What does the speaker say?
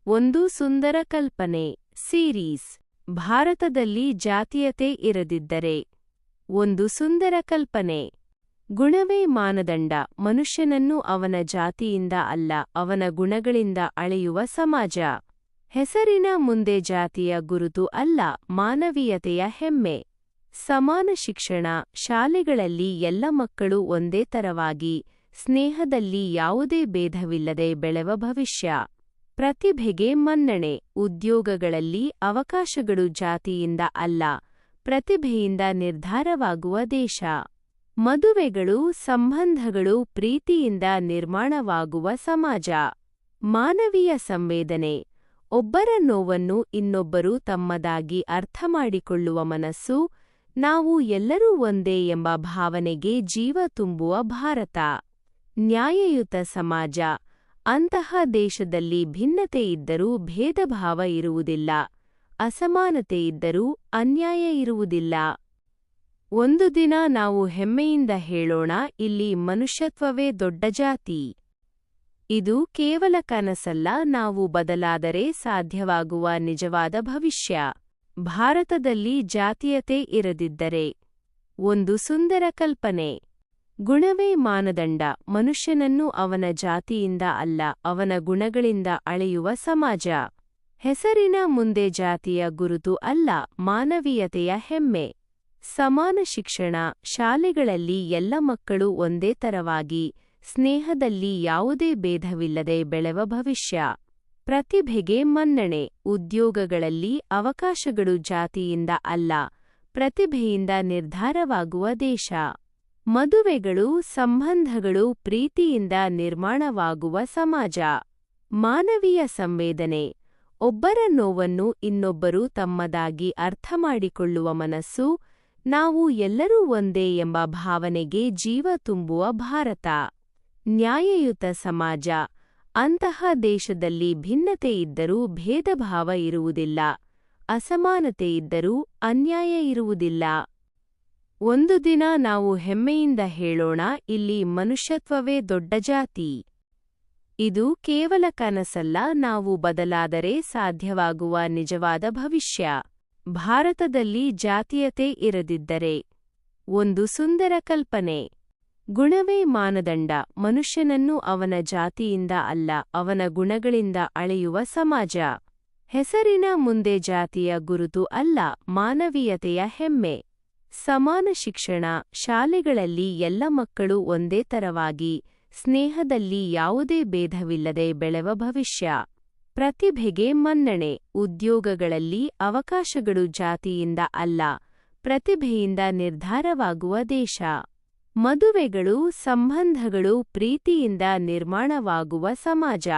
ಒಂದು ಸುಂದರ ಕಲ್ಪನೆ ಸೀರೀಸ್ ಭಾರತದಲ್ಲಿ ಜಾತೀಯತೆ ಇರದಿದ್ದರೆ. ಒಂದು ಸುಂದರ ಕಲ್ಪನೆ. ಗುಣವೇ ಮಾನದಂಡ. ಮನುಷ್ಯನನ್ನು ಅವನ ಜಾತಿಯಿಂದ ಅಲ್ಲ, ಅವನ ಗುಣಗಳಿಂದ ಅಳೆಯುವ ಸಮಾಜ. ಹೆಸರಿನ ಮುಂದೆ ಜಾತಿಯ ಗುರುತು ಅಲ್ಲ, ಮಾನವೀಯತೆಯ ಹೆಮ್ಮೆ. ಸಮಾನ ಶಿಕ್ಷಣ. ಶಾಲೆಗಳಲ್ಲಿ ಎಲ್ಲ ಮಕ್ಕಳು ಒಂದೇ ತರವಾಗಿ, ಸ್ನೇಹದಲ್ಲಿ ಯಾವುದೇ ಭೇದವಿಲ್ಲದೆ ಬೆಳೆವ ಭವಿಷ್ಯ. ಪ್ರತಿಭೆಗೆ ಮನ್ನಣೆ. ಉದ್ಯೋಗಗಳಲ್ಲಿ ಅವಕಾಶಗಳು ಜಾತಿಯಿಂದ ಅಲ್ಲ, ಪ್ರತಿಭೆಯಿಂದ ನಿರ್ಧಾರವಾಗುವ ದೇಶ. ಮದುವೆಗಳು, ಸಂಬಂಧಗಳು ಪ್ರೀತಿಯಿಂದ ನಿರ್ಮಾಣವಾಗುವ ಸಮಾಜ. ಮಾನವೀಯ ಸಂವೇದನೆ. ಒಬ್ಬರ ನೋವನ್ನು ಇನ್ನೊಬ್ಬರು ತಮ್ಮದಾಗಿ ಅರ್ಥಮಾಡಿಕೊಳ್ಳುವ ಮನಸ್ಸು. ನಾವು ಎಲ್ಲರೂ ಒಂದೇ ಎಂಬ ಭಾವನೆಗೆ ಜೀವ ತುಂಬುವ ಭಾರತ. ನ್ಯಾಯಯುತ ಸಮಾಜ. ಅಂತಹ ದೇಶದಲ್ಲಿ ಭಿನ್ನತೆ ಇದ್ದರೂ ಭೇದಭಾವ ಇರುವುದಿಲ್ಲ, ಅಸಮಾನತೆ ಇದ್ದರೂ ಅನ್ಯಾಯ ಇರುವುದಿಲ್ಲ. ಒಂದು ದಿನ ನಾವು ಹೆಮ್ಮೆಯಿಂದ ಹೇಳೋಣ, ಇಲ್ಲಿ ಮನುಷ್ಯತ್ವವೇ ದೊಡ್ಡ ಜಾತಿ. ಇದು ಕೇವಲ ಕನಸಲ್ಲ, ನಾವು ಬದಲಾದರೆ ಸಾಧ್ಯವಾಗುವ ನಿಜವಾದ ಭವಿಷ್ಯ. ಭಾರತದಲ್ಲಿ ಜಾತೀಯತೆ ಇರದಿದ್ದರೆ. ಒಂದು ಸುಂದರ ಕಲ್ಪನೆ. ಗುಣವೇ ಮಾನದಂಡ. ಮನುಷ್ಯನನ್ನು ಅವನ ಜಾತಿಯಿಂದ ಅಲ್ಲ, ಅವನ ಗುಣಗಳಿಂದ ಅಳೆಯುವ ಸಮಾಜ. ಹೆಸರಿನ ಮುಂದೆ ಜಾತಿಯ ಗುರುತು ಅಲ್ಲ, ಮಾನವೀಯತೆಯ ಹೆಮ್ಮೆ. ಸಮಾನ ಶಿಕ್ಷಣ. ಶಾಲೆಗಳಲ್ಲಿ ಎಲ್ಲ ಮಕ್ಕಳು ಒಂದೇ ತರವಾಗಿ, ಸ್ನೇಹದಲ್ಲಿ ಯಾವುದೇ ಭೇದವಿಲ್ಲದೆ ಬೆಳೆವ ಭವಿಷ್ಯ. ಪ್ರತಿಭೆಗೆ ಮನ್ನಣೆ. ಉದ್ಯೋಗಗಳಲ್ಲಿ ಅವಕಾಶಗಳು ಜಾತಿಯಿಂದ ಅಲ್ಲ, ಪ್ರತಿಭೆಯಿಂದ ನಿರ್ಧಾರವಾಗುವ ದೇಶ. ಮದುವೆಗಳು, ಸಂಬಂಧಗಳು ಪ್ರೀತಿಯಿಂದ ನಿರ್ಮಾಣವಾಗುವ ಸಮಾಜ. ಮಾನವೀಯ ಸಂವೇದನೆ. ಒಬ್ಬರ ನೋವನ್ನು ಇನ್ನೊಬ್ಬರು ತಮ್ಮದಾಗಿ ಅರ್ಥಮಾಡಿಕೊಳ್ಳುವ ಮನಸ್ಸು. ನಾವು ಎಲ್ಲರೂ ಒಂದೇ ಎಂಬ ಭಾವನೆಗೆ ಜೀವ ತುಂಬುವ ಭಾರತ. ನ್ಯಾಯಯುತ ಸಮಾಜ. ಅಂತಹ ದೇಶದಲ್ಲಿ ಭಿನ್ನತೆ ಇದ್ದರೂ ಭೇದಭಾವ ಇರುವುದಿಲ್ಲ, ಅಸಮಾನತೆ ಇದ್ದರೂ ಅನ್ಯಾಯ ಇರುವುದಿಲ್ಲ. ಒಂದು ದಿನ ನಾವು ಹೆಮ್ಮೆಯಿಂದ ಹೇಳೋಣ, ಇಲ್ಲಿ ಮನುಷ್ಯತ್ವವೇ ದೊಡ್ಡ ಜಾತಿ. ಇದು ಕೇವಲ ಕನಸಲ್ಲ, ನಾವು ಬದಲಾದರೆ ಸಾಧ್ಯವಾಗುವ ನಿಜವಾದ ಭವಿಷ್ಯ. ಭಾರತದಲ್ಲಿ ಜಾತೀಯತೆ ಇರದಿದ್ದರೆ. ಒಂದು ಸುಂದರ ಕಲ್ಪನೆ. ಗುಣವೇ ಮಾನದಂಡ. ಮನುಷ್ಯನನ್ನು ಅವನ ಜಾತಿಯಿಂದ ಅಲ್ಲ, ಅವನ ಗುಣಗಳಿಂದ ಅಳೆಯುವ ಸಮಾಜ. ಹೆಸರಿನ ಮುಂದೆ ಜಾತಿಯ ಗುರುತು ಅಲ್ಲ, ಮಾನವೀಯತೆಯ ಹೆಮ್ಮೆ. ಸಮಾನ ಶಿಕ್ಷಣ. ಶಾಲೆಗಳಲ್ಲಿ ಎಲ್ಲ ಮಕ್ಕಳು ಒಂದೇ ತರವಾಗಿ, ಸ್ನೇಹದಲ್ಲಿ ಯಾವುದೇ ಭೇದವಿಲ್ಲದೆ ಬೆಳೆವ ಭವಿಷ್ಯ. ಪ್ರತಿಭೆಗೆ ಮನ್ನಣೆ. ಉದ್ಯೋಗಗಳಲ್ಲಿ ಅವಕಾಶಗಳು ಜಾತಿಯಿಂದ ಅಲ್ಲ, ಪ್ರತಿಭೆಯಿಂದ ನಿರ್ಧಾರವಾಗುವ ದೇಶ. ಮದುವೆಗಳು, ಸಂಬಂಧಗಳು ಪ್ರೀತಿಯಿಂದ ನಿರ್ಮಾಣವಾಗುವ ಸಮಾಜ.